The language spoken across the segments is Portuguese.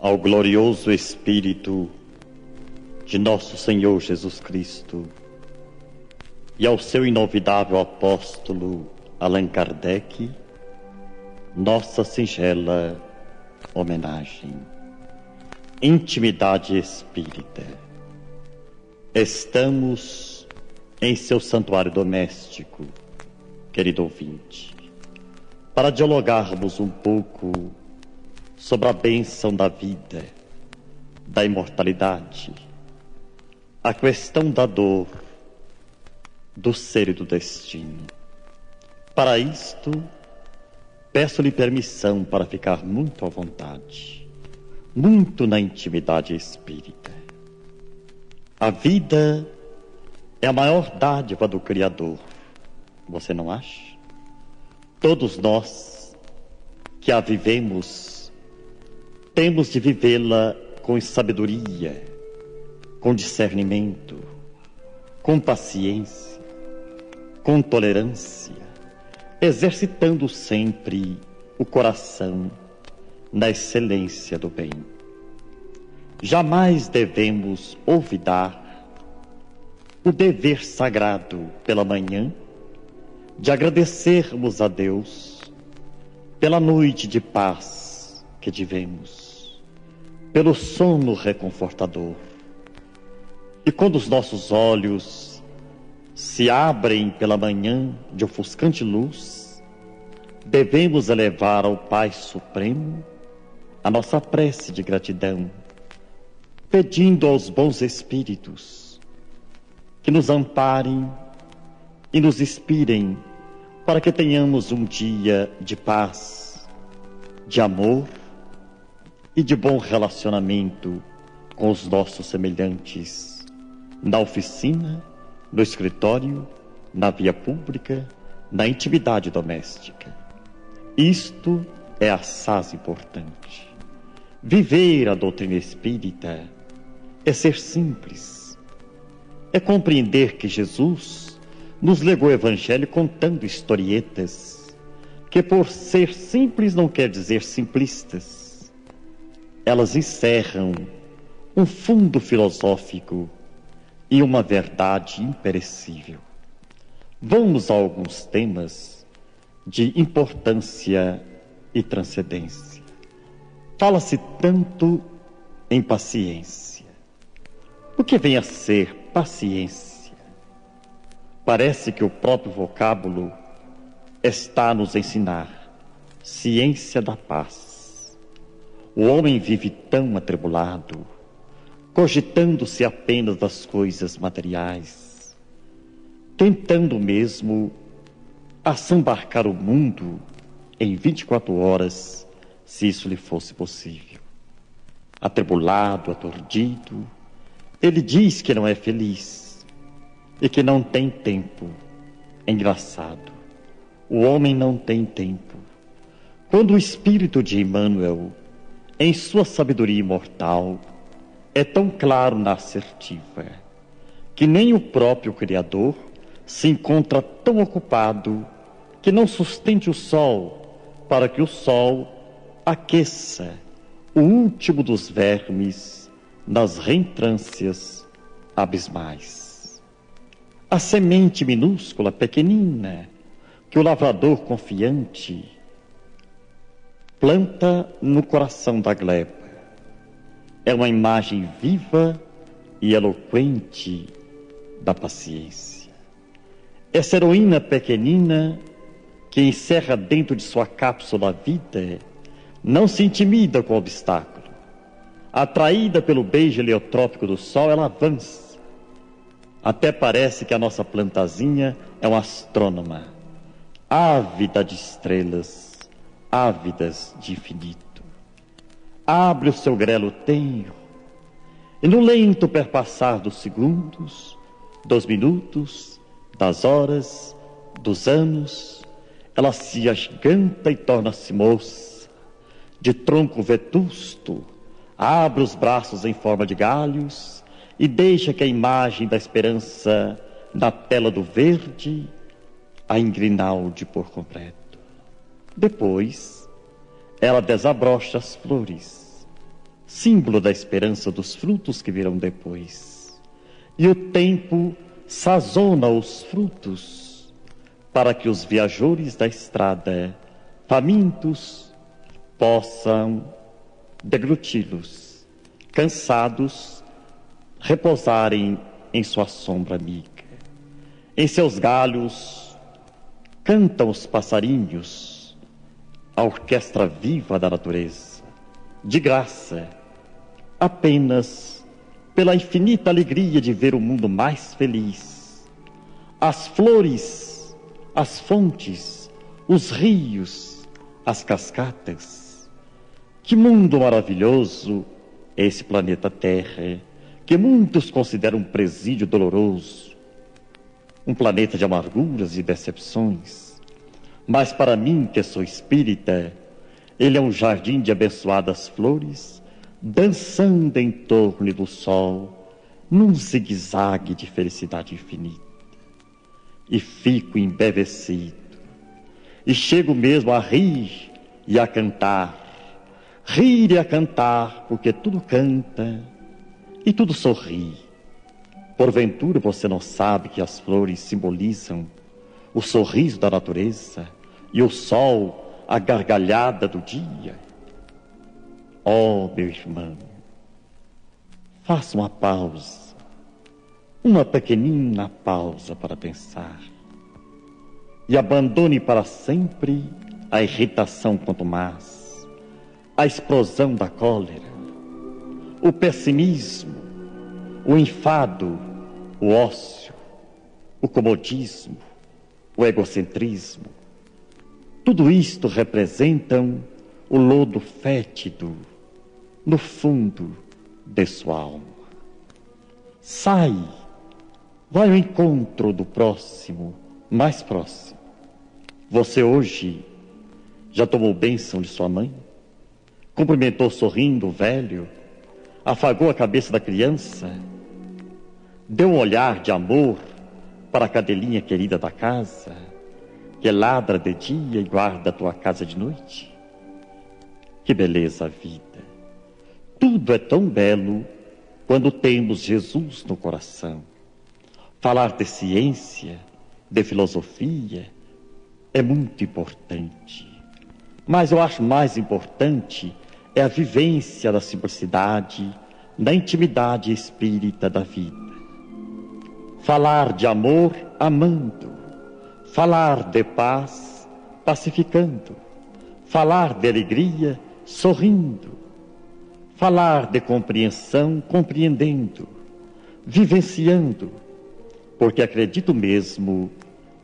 ao glorioso Espírito de nosso Senhor Jesus Cristo e ao seu inovidável apóstolo Allan Kardec, nossa singela homenagem. Intimidade espírita. Estamos em seu santuário doméstico, querido ouvinte, para dialogarmos um pouco sobre a bênção da vida, da imortalidade, a questão da dor, do ser e do destino. Para isto, peço-lhe permissão para ficar muito à vontade, muito na intimidade espírita. A vida é a maior dádiva do Criador, você não acha? Todos nós que a vivemos, temos de vivê-la com sabedoria, com discernimento, com paciência, com tolerância, exercitando sempre o coração na excelência do bem. Jamais devemos olvidar o dever sagrado pela manhã de agradecermos a Deus pela noite de paz que tivemos, pelo sono reconfortador. E quando os nossos olhos se abrem pela manhã de ofuscante luz, devemos elevar ao Pai Supremo a nossa prece de gratidão, pedindo aos bons espíritos que nos amparem e nos inspirem para que tenhamos um dia de paz, de amor e de bom relacionamento com os nossos semelhantes, na oficina, no escritório, na via pública, na intimidade doméstica. Isto é assaz importante. Viver a doutrina espírita é ser simples, é compreender que Jesus nos legou o Evangelho contando historietas, que por ser simples não quer dizer simplistas. Elas encerram um fundo filosófico e uma verdade imperecível. Vamos a alguns temas de importância e transcendência. Fala-se tanto em paciência. O que vem a ser paciência? Parece que o próprio vocábulo está a nos ensinar ciência da paz. O homem vive tão atribulado, cogitando-se apenas das coisas materiais, tentando mesmo assambarcar o mundo em 24 horas, se isso lhe fosse possível. Atribulado, aturdido, ele diz que não é feliz e que não tem tempo. É engraçado, o homem não tem tempo. Quando o espírito de Emmanuel, em sua sabedoria imortal, é tão claro na assertiva que nem o próprio Criador se encontra tão ocupado que não sustente o sol para que o sol aqueça o último dos vermes nas reentrâncias abismais. A semente minúscula, pequenina, que o lavrador confiante planta no coração da gleba, é uma imagem viva e eloquente da paciência. Essa heroína pequenina que encerra dentro de sua cápsula a vida, não se intimida com o obstáculo. Atraída pelo beijo heliotrópico do sol, ela avança. Até parece que a nossa plantazinha é uma astrônoma, ávida de estrelas, ávidas de infinito. Abre o seu grelo tenro, e no lento perpassar dos segundos, dos minutos, das horas, dos anos, ela se agiganta e torna-se moça, de tronco vetusto, abre os braços em forma de galhos e deixa que a imagem da esperança na tela do verde a engrinalde por completo. Depois, ela desabrocha as flores, símbolo da esperança dos frutos que virão depois. E o tempo sazona os frutos para que os viajores da estrada, famintos, possam degluti-los, cansados, repousarem em sua sombra amiga. Em seus galhos cantam os passarinhos, a orquestra viva da natureza, de graça, apenas pela infinita alegria de ver o mundo mais feliz. As flores, as fontes, os rios, as cascatas. Que mundo maravilhoso é esse planeta Terra, que muitos consideram um presídio doloroso, um planeta de amarguras e decepções. Mas para mim, que sou espírita, ele é um jardim de abençoadas flores, dançando em torno do sol, num zigue-zague de felicidade infinita. E fico embevecido, e chego mesmo a rir e a cantar, porque tudo canta e tudo sorri. Porventura você não sabe que as flores simbolizam o sorriso da natureza e o sol, a gargalhada do dia? Oh, meu irmão, faça uma pausa, uma pequenina pausa para pensar, e abandone para sempre a irritação contumaz, a explosão da cólera, o pessimismo, o enfado, o ócio, o comodismo, o egocentrismo. Tudo isto representam o lodo fétido no fundo de sua alma. Sai, vai ao encontro do próximo, mais próximo. Você hoje já tomou bênção de sua mãe? Cumprimentou sorrindo o velho? Afagou a cabeça da criança? Deu um olhar de amor para a cadelinha querida da casa, que ladra de dia e guarda a tua casa de noite? Que beleza a vida! Tudo é tão belo quando temos Jesus no coração. Falar de ciência, de filosofia, é muito importante. Mas eu acho mais importante é a vivência da simplicidade, da intimidade espírita da vida. Falar de amor amando, falar de paz pacificando, falar de alegria sorrindo, falar de compreensão compreendendo, vivenciando, porque acredito mesmo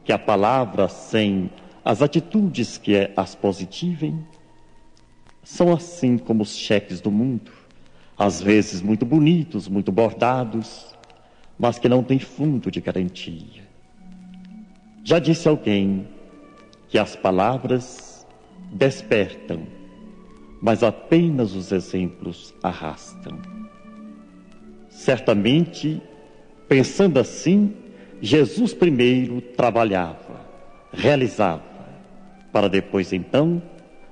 que a palavra sem as atitudes que as positivem são assim como os cheques do mundo, às vezes muito bonitos, muito bordados, mas que não têm fundo de garantia. Já disse alguém que as palavras despertam, mas apenas os exemplos arrastam. Certamente, pensando assim, Jesus primeiro trabalhava, realizava, para depois então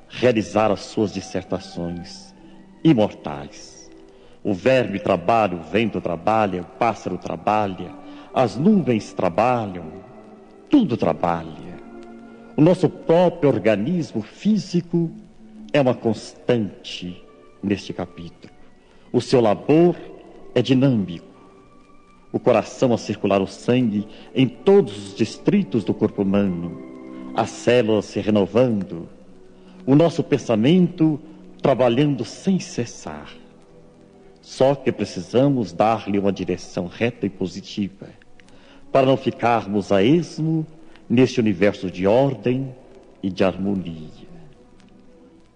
realizar as suas dissertações imortais. O verme trabalha, o vento trabalha, o pássaro trabalha, as nuvens trabalham, tudo trabalha. O nosso próprio organismo físico é uma constante neste capítulo. O seu labor é dinâmico. O coração a circular o sangue em todos os distritos do corpo humano, as células se renovando, o nosso pensamento trabalhando sem cessar. Só que precisamos dar-lhe uma direção reta e positiva, para não ficarmos a esmo neste universo de ordem e de harmonia.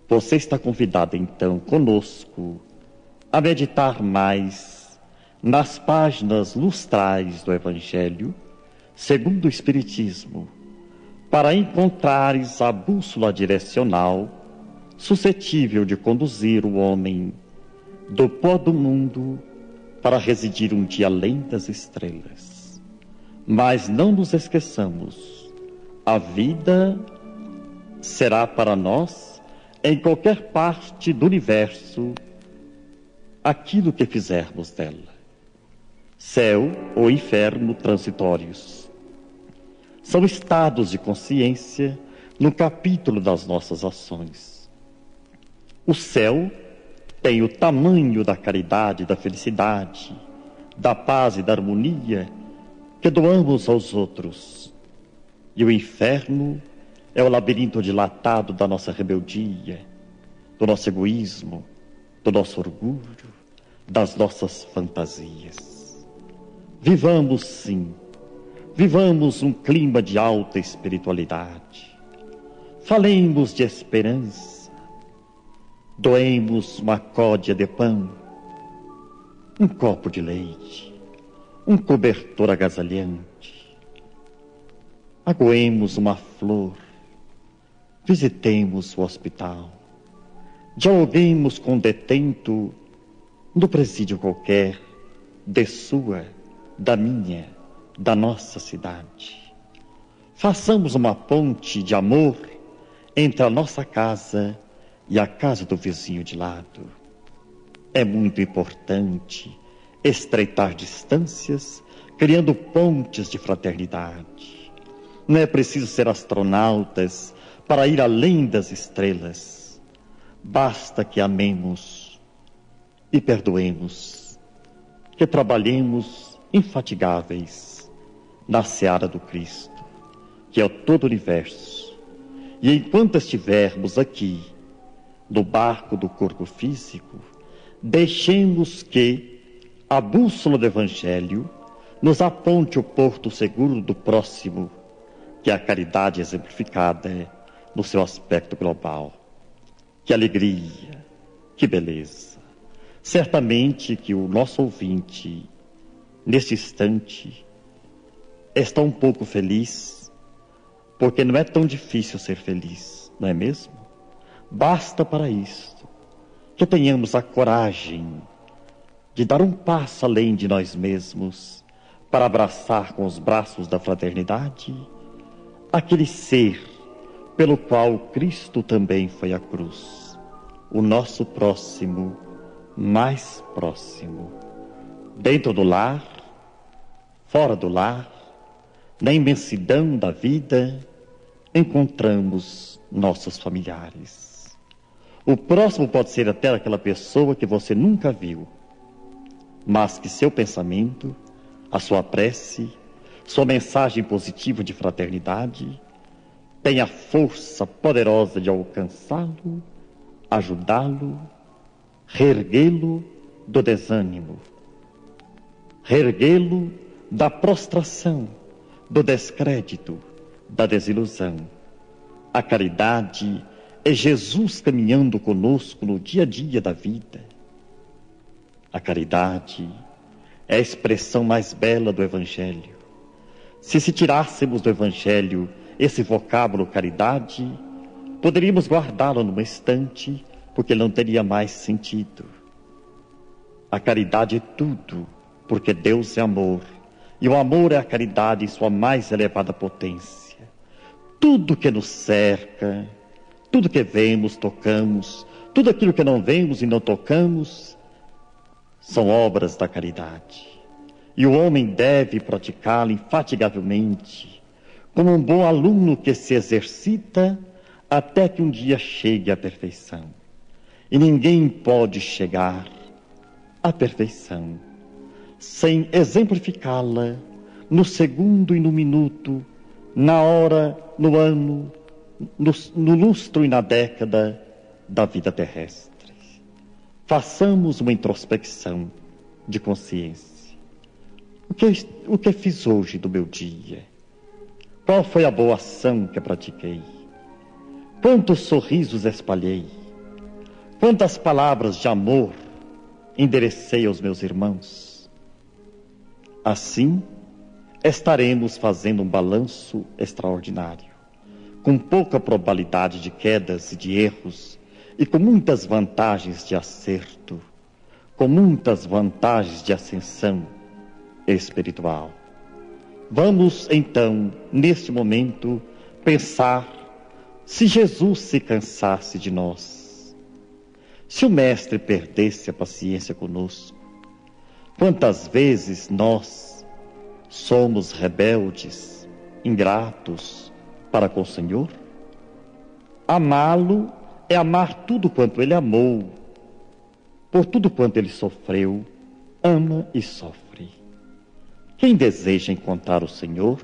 Você está convidado então conosco a meditar mais nas páginas lustrais do Evangelho segundo o Espiritismo, para encontrares a bússola direcional suscetível de conduzir o homem do pó do mundo para residir um dia além das estrelas. Mas não nos esqueçamos, a vida será para nós, em qualquer parte do universo, aquilo que fizermos dela. Céu ou inferno transitórios. São estados de consciência no capítulo das nossas ações. O céu tem o tamanho da caridade, da felicidade, da paz e da harmonia que doamos aos outros. E o inferno é o labirinto dilatado da nossa rebeldia, do nosso egoísmo, do nosso orgulho, das nossas fantasias. Vivamos, sim, vivamos um clima de alta espiritualidade. Falemos de esperança. Doemos uma códia de pão, um copo de leite, um cobertor agasalhante. Agoemos uma flor, visitemos o hospital. Dialoguemos com detento no presídio qualquer, de sua, da minha, da nossa cidade. Façamos uma ponte de amor entre a nossa casa e a casa do vizinho de lado. É muito importante estreitar distâncias, criando pontes de fraternidade. Não é preciso ser astronautas para ir além das estrelas. Basta que amemos e perdoemos, que trabalhemos infatigáveis na seara do Cristo, que é o todo universo. E enquanto estivermos aqui, no barco do corpo físico, deixemos que a bússola do Evangelho nos aponte o porto seguro do próximo, que é a caridade exemplificada no seu aspecto global. Que alegria, que beleza! Certamente que o nosso ouvinte, neste instante, está um pouco feliz, porque não é tão difícil ser feliz, não é mesmo? Basta para isto que tenhamos a coragem de dar um passo além de nós mesmos para abraçar com os braços da fraternidade aquele ser pelo qual Cristo também foi à cruz, o nosso próximo, mais próximo, dentro do lar, fora do lar, na imensidão da vida, encontramos nossos familiares. O próximo pode ser até aquela pessoa que você nunca viu, mas que seu pensamento, a sua prece, sua mensagem positiva de fraternidade tem a força poderosa de alcançá-lo, ajudá-lo, reerguê-lo do desânimo, reerguê-lo da prostração, do descrédito, da desilusão. A caridade é Jesus caminhando conosco no dia a dia da vida. A caridade é a expressão mais bela do Evangelho. Se tirássemos do Evangelho esse vocábulo caridade, poderíamos guardá-lo numa estante, porque não teria mais sentido. A caridade é tudo, porque Deus é amor, e o amor é a caridade em sua mais elevada potência. Tudo que nos cerca, tudo que vemos, tocamos, tudo aquilo que não vemos e não tocamos, são obras da caridade. E o homem deve praticá-la infatigavelmente, como um bom aluno que se exercita até que um dia chegue à perfeição. E ninguém pode chegar à perfeição sem exemplificá-la no segundo e no minuto, na hora, no ano, no lustro e na década da vida terrestre. Façamos uma introspecção de consciência. O que fiz hoje do meu dia? Qual foi a boa ação que pratiquei? Quantos sorrisos espalhei? Quantas palavras de amor enderecei aos meus irmãos? Assim, estaremos fazendo um balanço extraordinário, com pouca probabilidade de quedas e de erros, e com muitas vantagens de acerto, com muitas vantagens de ascensão espiritual. Vamos, então, neste momento, pensar se Jesus se cansasse de nós, Se o Mestre perdesse a paciência conosco, quantas vezes nós somos rebeldes, ingratos para com o Senhor? Amá-lo é amar tudo quanto ele amou, por tudo quanto ele sofreu, ama e sofre. Quem deseja encontrar o Senhor,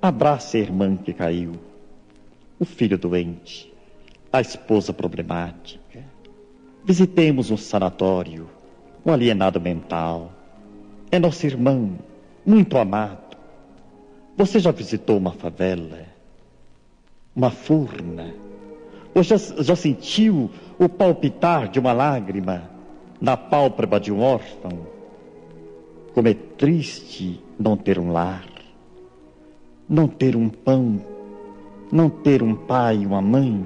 abrace a irmã que caiu, o filho doente, a esposa problemática. Visitemos um sanatório, um alienado mental. É nosso irmão, muito amado. Você já visitou uma favela, uma furna? Ou já sentiu o palpitar de uma lágrima na pálpebra de um órfão? Como é triste não ter um lar, não ter um pão, não ter um pai e uma mãe.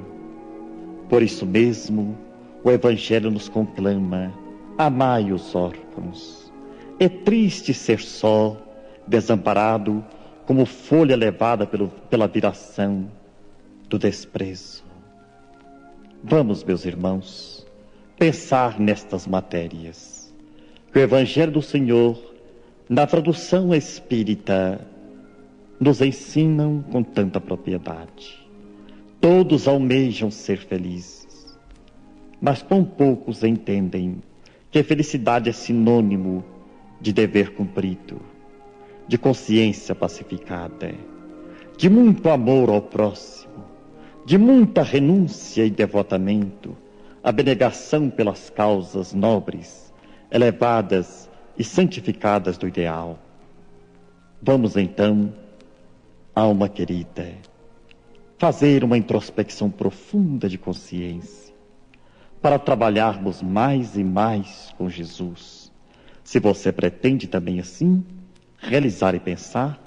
Por isso mesmo, o Evangelho nos conclama: amai os órfãos. É triste ser só, desamparado, como folha levada pela viração do desprezo. Vamos, meus irmãos, pensar nestas matérias que o Evangelho do Senhor, na tradução espírita, nos ensinam com tanta propriedade. Todos almejam ser felizes, mas quão poucos entendem que a felicidade é sinônimo de dever cumprido, de consciência pacificada, de muito amor ao próximo, de muita renúncia e devotamento, abnegação pelas causas nobres, elevadas e santificadas do ideal. Vamos então, alma querida, fazer uma introspecção profunda de consciência, para trabalharmos mais e mais com Jesus. Se você pretende também assim realizar e pensar,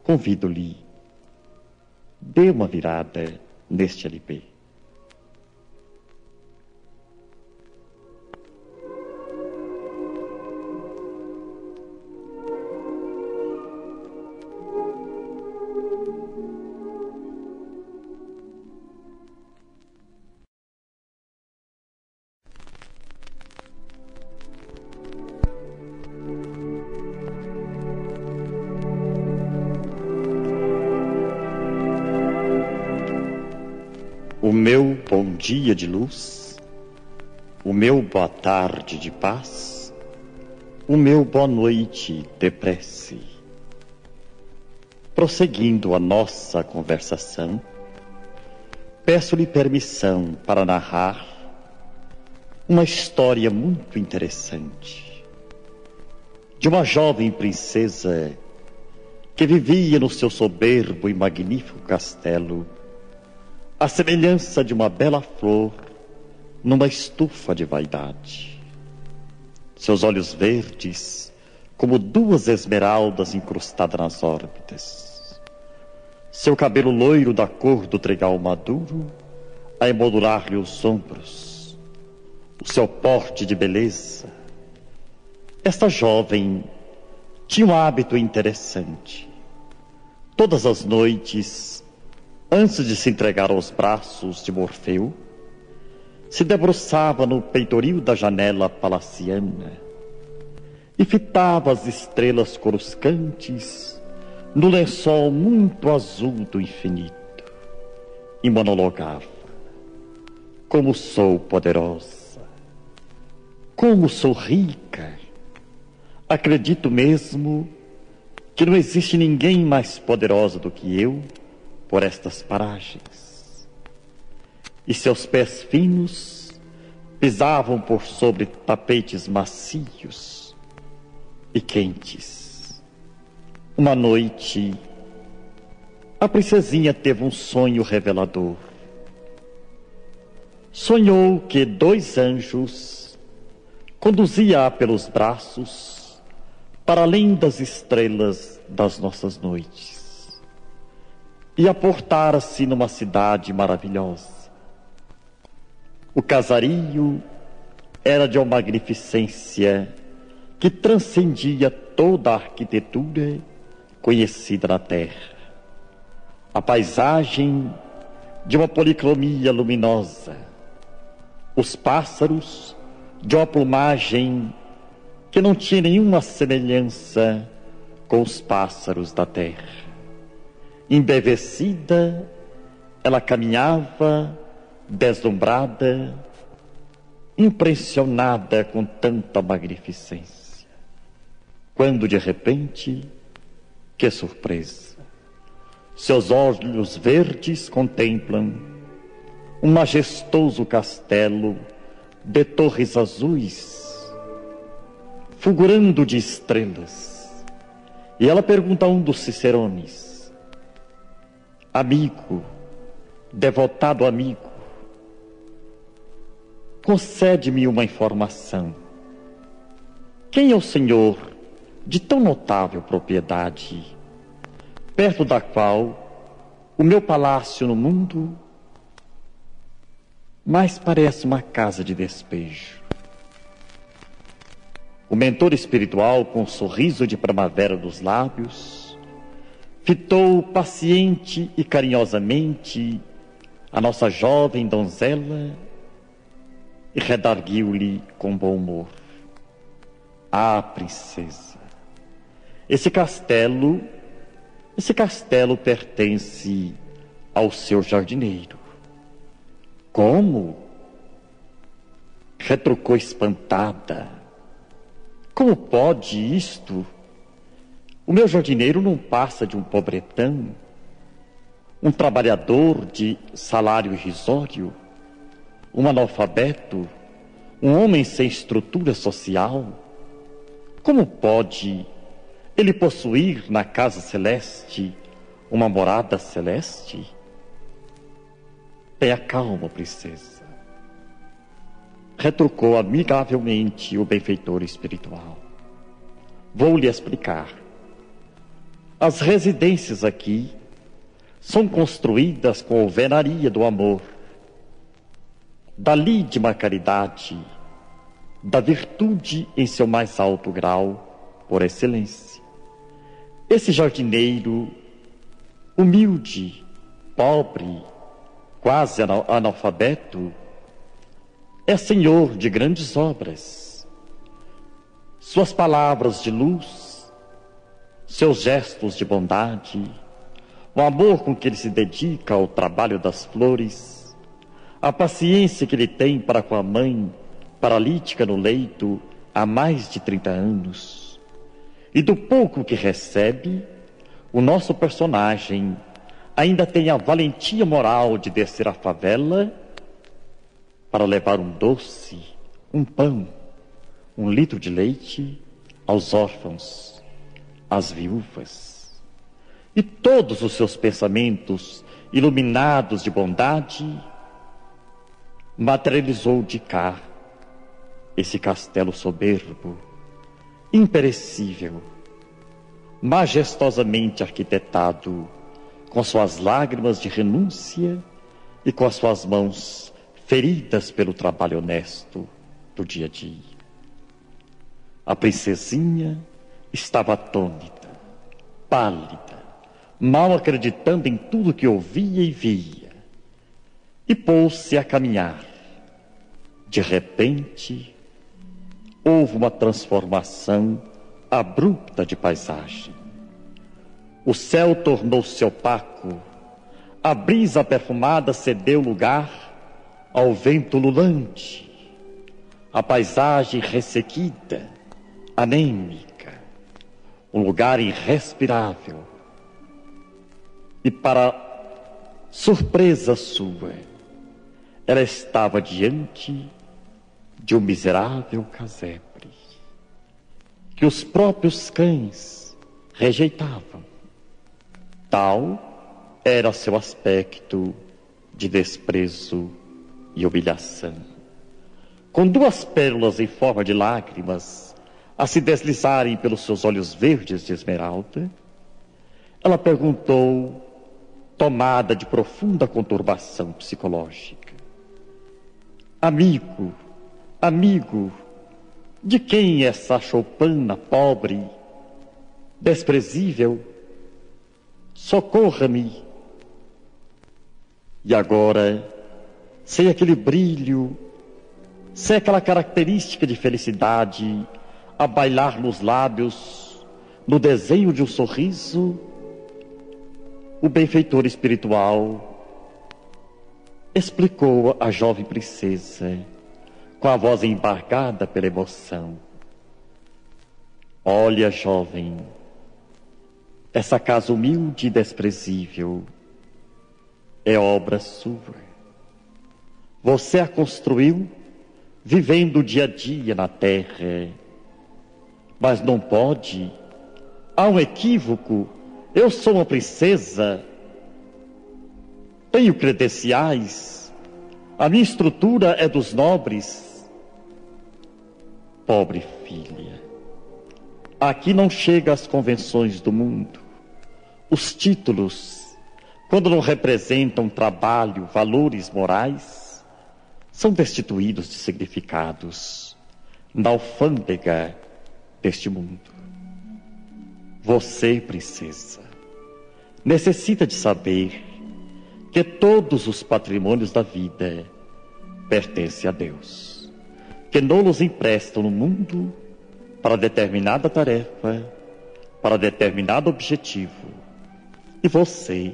convido-lhe, dê uma virada neste LP. O meu bom dia de luz, o meu boa tarde de paz, o meu boa noite de prece. Prosseguindo a nossa conversação, peço-lhe permissão para narrar uma história muito interessante de uma jovem princesa que vivia no seu soberbo e magnífico castelo, à semelhança de uma bela flor numa estufa de vaidade. Seus olhos verdes, como duas esmeraldas incrustadas nas órbitas. Seu cabelo loiro da cor do trigal maduro, a emoldurar-lhe os ombros. O seu porte de beleza. Esta jovem tinha um hábito interessante. Todas as noites, antes de se entregar aos braços de Morfeu, se debruçava no peitoril da janela palaciana e fitava as estrelas coruscantes no lençol muito azul do infinito e monologava: como sou poderosa, como sou rica, acredito mesmo que não existe ninguém mais poderosa do que eu por estas paragens. E seus pés finos pisavam por sobre tapetes macios e quentes. Uma noite, a princesinha teve um sonho revelador. Sonhou que 2 anjos conduziam-a pelos braços para além das estrelas das nossas noites e aportara-se numa cidade maravilhosa. O casario era de uma magnificência que transcendia toda a arquitetura conhecida na terra. A paisagem de uma policromia luminosa, Os pássaros, de uma plumagem que não tinha nenhuma semelhança com os pássaros da terra. Embevecida, ela caminhava, deslumbrada, impressionada com tanta magnificência. Quando de repente, que surpresa! Seus olhos verdes contemplam um majestoso castelo de torres azuis, fulgurando de estrelas. E ela pergunta a um dos cicerones: amigo, devotado amigo, concede-me uma informação. Quem é o senhor de tão notável propriedade, perto da qual o meu palácio no mundo mais parece uma casa de despejo? O mentor espiritual, com um sorriso de primavera nos lábios, fitou paciente e carinhosamente a nossa jovem donzela e redarguiu-lhe com bom humor: ah, princesa, esse castelo pertence ao seu jardineiro. Como? Retrucou espantada. Como pode isto? O meu jardineiro não passa de um pobretão, um trabalhador de salário irrisório, um analfabeto, um homem sem estrutura social. Como pode ele possuir na casa celeste uma morada celeste? Tenha calma, princesa, retrucou amigavelmente o benfeitor espiritual. Vou lhe explicar. As residências aqui são construídas com alvenaria do amor, da lídima caridade, da virtude em seu mais alto grau, por excelência. Esse jardineiro, humilde, pobre, quase analfabeto, é senhor de grandes obras. Suas palavras de luz, seus gestos de bondade, o amor com que ele se dedica ao trabalho das flores, a paciência que ele tem para com a mãe paralítica no leito há mais de 30 anos, e do pouco que recebe, o nosso personagem ainda tem a valentia moral de descer à favela para levar um doce, um pão, um litro de leite aos órfãos, às viúvas. E todos os seus pensamentos, iluminados de bondade, materializou de cá esse castelo soberbo, imperecível, majestosamente arquitetado, com suas lágrimas de renúncia e com as suas mãos feridas pelo trabalho honesto do dia a dia. A princesinha estava atônita, pálida, mal acreditando em tudo que ouvia e via, e pôs-se a caminhar. De repente, houve uma transformação abrupta de paisagem. O céu tornou-se opaco, a brisa perfumada cedeu lugar ao vento lulante, a paisagem ressequida, anêmica, um lugar irrespirável. E para surpresa sua, ela estava diante de um miserável casebre que os próprios cães rejeitavam. Tal era seu aspecto de desprezo e humilhação. Com duas pérolas em forma de lágrimas a se deslizarem pelos seus olhos verdes de esmeralda, ela perguntou, tomada de profunda conturbação psicológica: amigo, amigo, de quem é essa choupana pobre, desprezível? Socorra-me. E agora, sem aquele brilho se é aquela característica de felicidade a bailar nos lábios, no desenho de um sorriso, o benfeitor espiritual explicou à jovem princesa, com a voz embargada pela emoção: olha, jovem, essa casa humilde e desprezível é obra sua. Você a construiu vivendo o dia a dia na terra, mas não pode. Há um equívoco. Eu sou uma princesa, tenho credenciais, a minha estrutura é dos nobres. Pobre filha, aqui não chega às convenções do mundo. Os títulos, quando não representam trabalho, valores morais, são destituídos de significados na alfândega deste mundo. Você, princesa, necessita de saber que todos os patrimônios da vida pertencem a Deus, que nos emprestam no mundo para determinada tarefa, para determinado objetivo. E você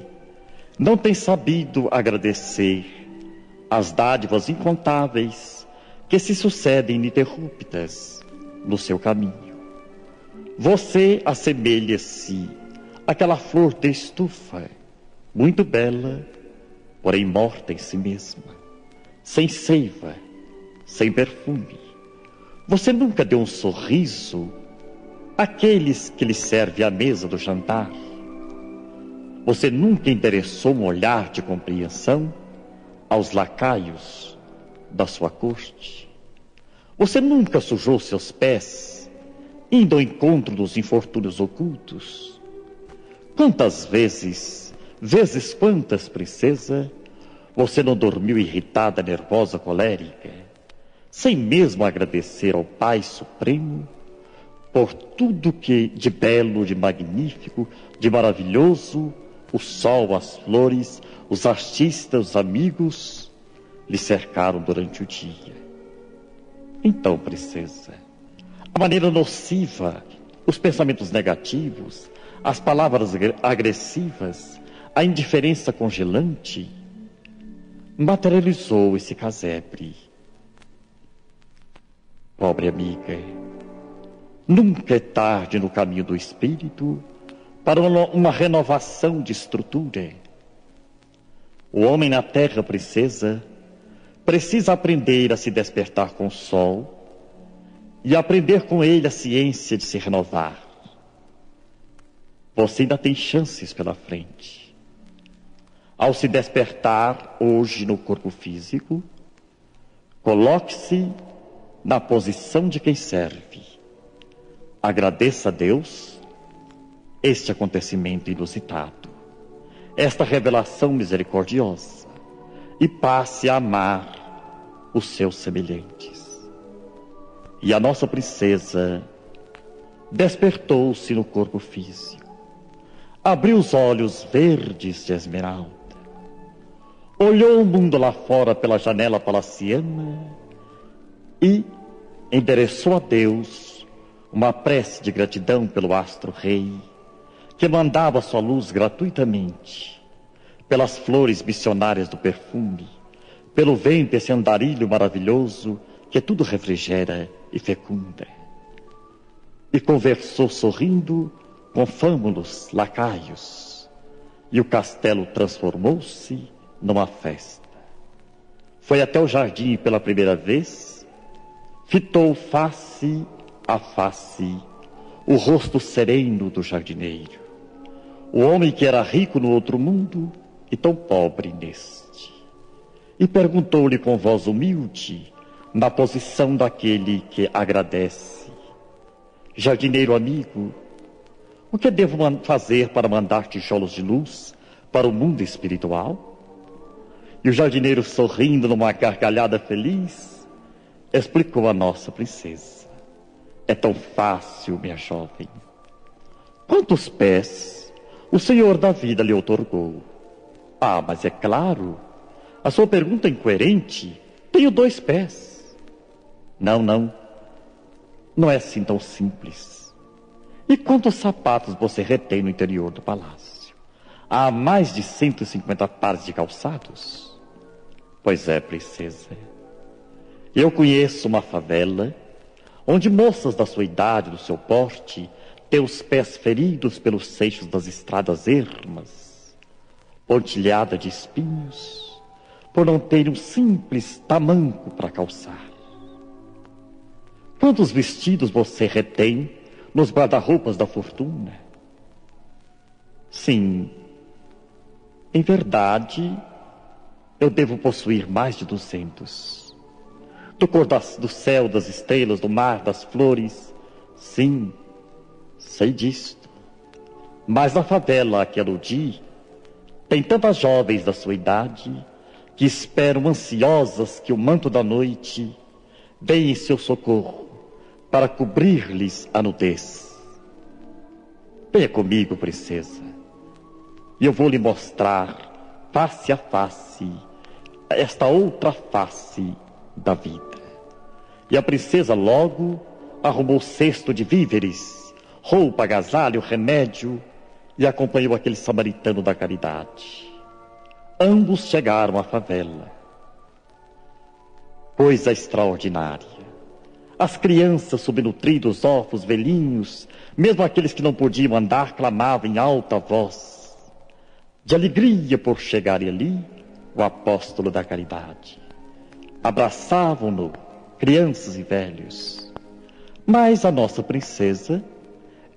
não tem sabido agradecer as dádivas incontáveis que se sucedem ininterruptas no seu caminho. Você assemelha-se àquela flor de estufa, muito bela, porém morta em si mesma, sem seiva, sem perfume. Você nunca deu um sorriso àqueles que lhe servem à mesa do jantar. Você nunca endereçou um olhar de compreensão aos lacaios da sua corte. Você nunca sujou seus pés indo ao encontro dos infortúnios ocultos. Quantas vezes quantas, princesa, você não dormiu irritada, nervosa, colérica, sem mesmo agradecer ao Pai Supremo por tudo que de belo, de magnífico, de maravilhoso, o sol, as flores, os artistas, os amigos lhe cercaram durante o dia? Então, princesa, a maneira nociva, os pensamentos negativos, as palavras agressivas, a indiferença congelante, materializou esse casebre. Pobre amiga, nunca é tarde no caminho do espírito para uma renovação de estrutura. O homem na terra, princesa, precisa aprender a se despertar com o sol e aprender com ele a ciência de se renovar. Você ainda tem chances pela frente. Ao se despertar hoje no corpo físico, coloque-se na posição de quem serve. Agradeça a Deus este acontecimento inusitado, esta revelação misericordiosa, e passe a amar os seus semelhantes. E a nossa princesa despertou-se no corpo físico, abriu os olhos verdes de esmeralda, olhou o mundo lá fora pela janela palaciana e endereçou a Deus uma prece de gratidão pelo astro-rei, que mandava sua luz gratuitamente, pelas flores missionárias do perfume, pelo vento, esse andarilho maravilhoso que tudo refrigera e fecunda. E conversou sorrindo com fâmulos lacaios, e o castelo transformou-se numa festa. Foi até o jardim pela primeira vez, fitou face a face o rosto sereno do jardineiro, o homem que era rico no outro mundo e tão pobre neste, e perguntou-lhe com voz humilde, na posição daquele que agradece: jardineiro amigo, o que devo fazer para mandar tijolos de luz para o mundo espiritual? E o jardineiro, sorrindo numa gargalhada feliz, explicou a nossa princesa: é tão fácil, minha jovem. Quantos pés o Senhor da vida lhe outorgou? Mas é claro, a sua pergunta é incoerente. Tenho 2 pés. Não, não. Não é assim tão simples. E quantos sapatos você retém no interior do palácio? Há mais de 150 pares de calçados? Pois é, princesa. Eu conheço uma favela onde moças da sua idade, do seu porte, têm os pés feridos pelos seixos das estradas ermas, pontilhada de espinhos, por não terem um simples tamanco para calçar. Quantos vestidos você retém nos guarda-roupas da fortuna? Sim, em verdade, eu devo possuir mais de 200. Do cor do céu, das estrelas, do mar, das flores. Sim, sei disto. Mas na favela a que aludi, tem tantas jovens da sua idade que esperam ansiosas que o manto da noite venha em seu socorro para cobrir-lhes a nudez. Venha comigo, princesa, e eu vou lhe mostrar, face a face, esta outra face da vida. E a princesa logo arrumou cesto de víveres, roupa, agasalho, remédio, e acompanhou aquele samaritano da caridade. Ambos chegaram à favela. Coisa extraordinária. As crianças subnutridas, órfãos, velhinhos, mesmo aqueles que não podiam andar, clamavam em alta voz, de alegria por chegarem ali, o apóstolo da caridade. Abraçavam-no, crianças e velhos. Mas a nossa princesa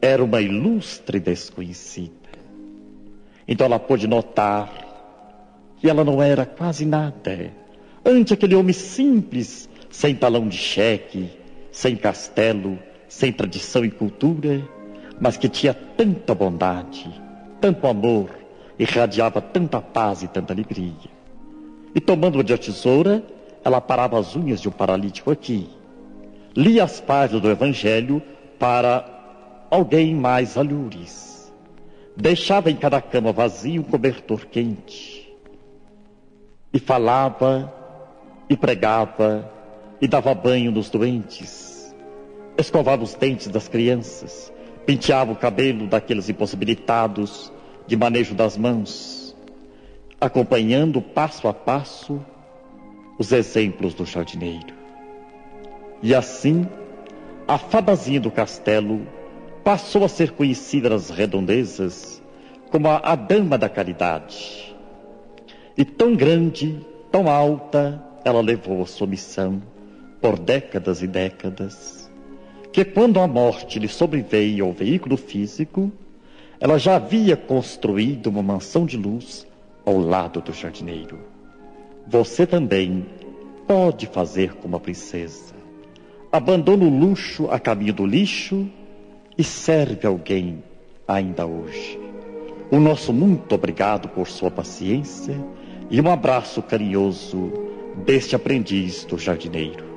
era uma ilustre desconhecida. Então ela pôde notar que ela não era quase nada ante aquele homem simples, sem talão de cheque, sem castelo, sem tradição e cultura, mas que tinha tanta bondade, tanto amor, irradiava tanta paz e tanta alegria. E tomando-a de tesoura, ela parava as unhas de um paralítico aqui, lia as páginas do Evangelho para alguém mais alhures, deixava em cada cama vazia um cobertor quente, e falava, e pregava, e dava banho nos doentes, escovava os dentes das crianças, penteava o cabelo daqueles impossibilitados de manejo das mãos, acompanhando passo a passo os exemplos do jardineiro. E assim, a fadazinha do castelo passou a ser conhecida nas redondezas como a dama da caridade. E tão grande, tão alta, ela levou a sua missão por décadas e décadas, que quando a morte lhe sobreveio ao veículo físico, ela já havia construído uma mansão de luz ao lado do jardineiro. Você também pode fazer como a princesa. Abandona o luxo a caminho do lixo e serve alguém ainda hoje. O nosso muito obrigado por sua paciência e um abraço carinhoso deste aprendiz do jardineiro.